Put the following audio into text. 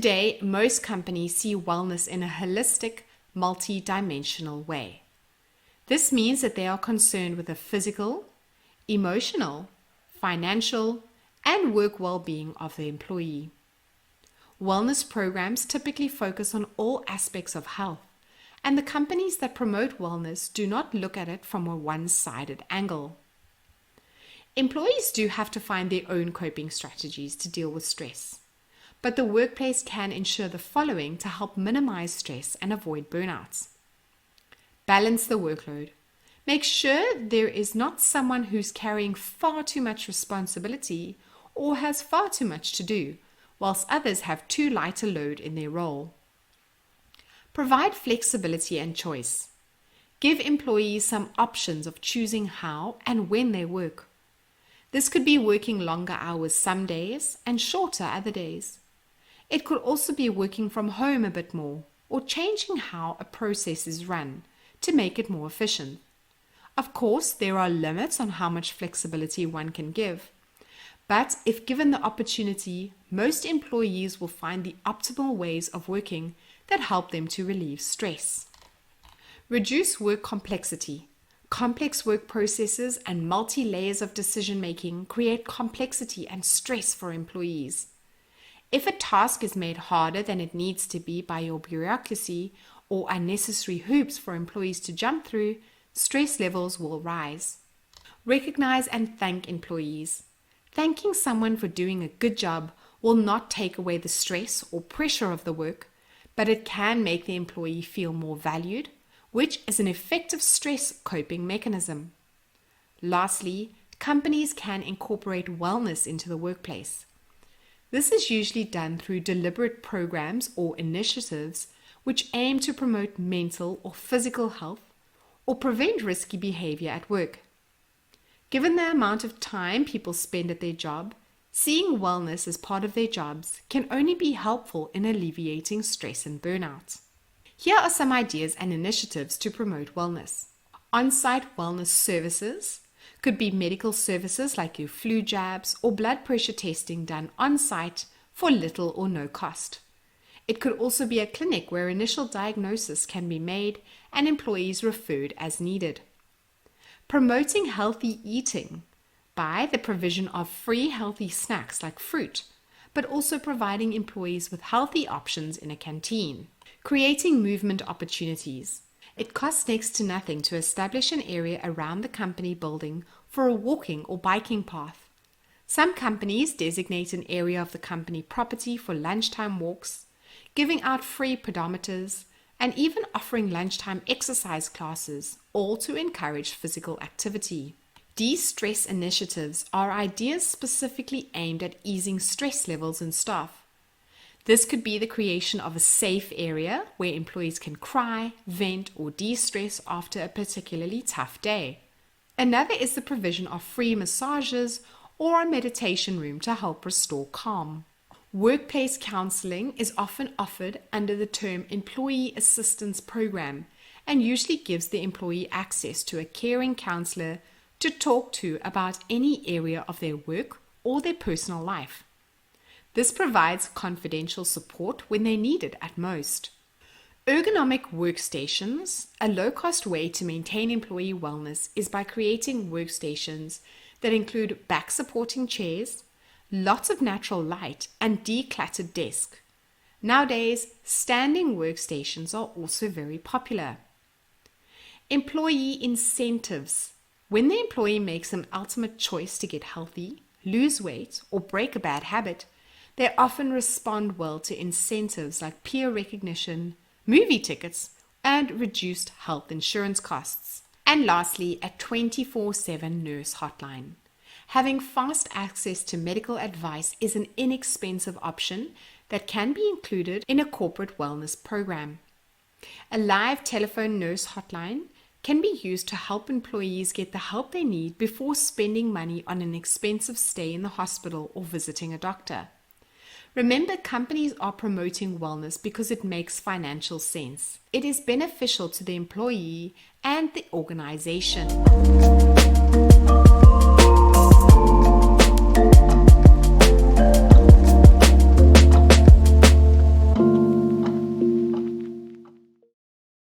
Today, most companies see wellness in a holistic, multi-dimensional way. This means that they are concerned with the physical, emotional, financial, and work well-being of the employee. Wellness programs typically focus on all aspects of health, and the companies that promote wellness do not look at it from a one-sided angle. Employees do have to find their own coping strategies to deal with stress, but the workplace can ensure the following to help minimize stress and avoid burnouts. Balance the workload. Make sure there is not someone who's carrying far too much responsibility or has far too much to do, whilst others have too light a load in their role. Provide flexibility and choice. Give employees some options of choosing how and when they work. This could be working longer hours some days and shorter other days. It could also be working from home a bit more or changing how a process is run to make it more efficient. Of course, there are limits on how much flexibility one can give, but if given the opportunity, most employees will find the optimal ways of working that help them to relieve stress. Reduce work complexity. Complex work processes and multi-layers of decision-making create complexity and stress for employees. If a task is made harder than it needs to be by your bureaucracy or unnecessary hoops for employees to jump through, stress levels will rise. Recognize and thank employees. Thanking someone for doing a good job will not take away the stress or pressure of the work, but it can make the employee feel more valued, which is an effective stress coping mechanism. Lastly, companies can incorporate wellness into the workplace. This is usually done through deliberate programs or initiatives which aim to promote mental or physical health or prevent risky behavior at work. Given the amount of time people spend at their job, seeing wellness as part of their jobs can only be helpful in alleviating stress and burnout. Here are some ideas and initiatives to promote wellness. On-site wellness services could be medical services like your flu jabs or blood pressure testing done on-site for little or no cost. It could also be a clinic where initial diagnosis can be made and employees referred as needed. Promoting healthy eating by the provision of free healthy snacks like fruit, but also providing employees with healthy options in a canteen. Creating movement opportunities. It costs next to nothing to establish an area around the company building for a walking or biking path. Some companies designate an area of the company property for lunchtime walks, giving out free pedometers, and even offering lunchtime exercise classes, all to encourage physical activity. De-stress initiatives are ideas specifically aimed at easing stress levels in staff. This could be the creation of a safe area where employees can cry, vent, or de-stress after a particularly tough day. Another is the provision of free massages or a meditation room to help restore calm. Workplace counseling is often offered under the term Employee Assistance Program and usually gives the employee access to a caring counselor to talk to about any area of their work or their personal life. This provides confidential support when they need it at most. Ergonomic workstations, a low-cost way to maintain employee wellness, is by creating workstations that include back-supporting chairs, lots of natural light, and decluttered desk. Nowadays, standing workstations are also very popular. Employee incentives. When the employee makes an ultimate choice to get healthy, lose weight, or break a bad habit, they often respond well to incentives like peer recognition, movie tickets, and reduced health insurance costs. And lastly, a 24/7 nurse hotline. Having fast access to medical advice is an inexpensive option that can be included in a corporate wellness program. A live telephone nurse hotline can be used to help employees get the help they need before spending money on an expensive stay in the hospital or visiting a doctor. Remember, companies are promoting wellness because it makes financial sense. It is beneficial to the employee and the organization.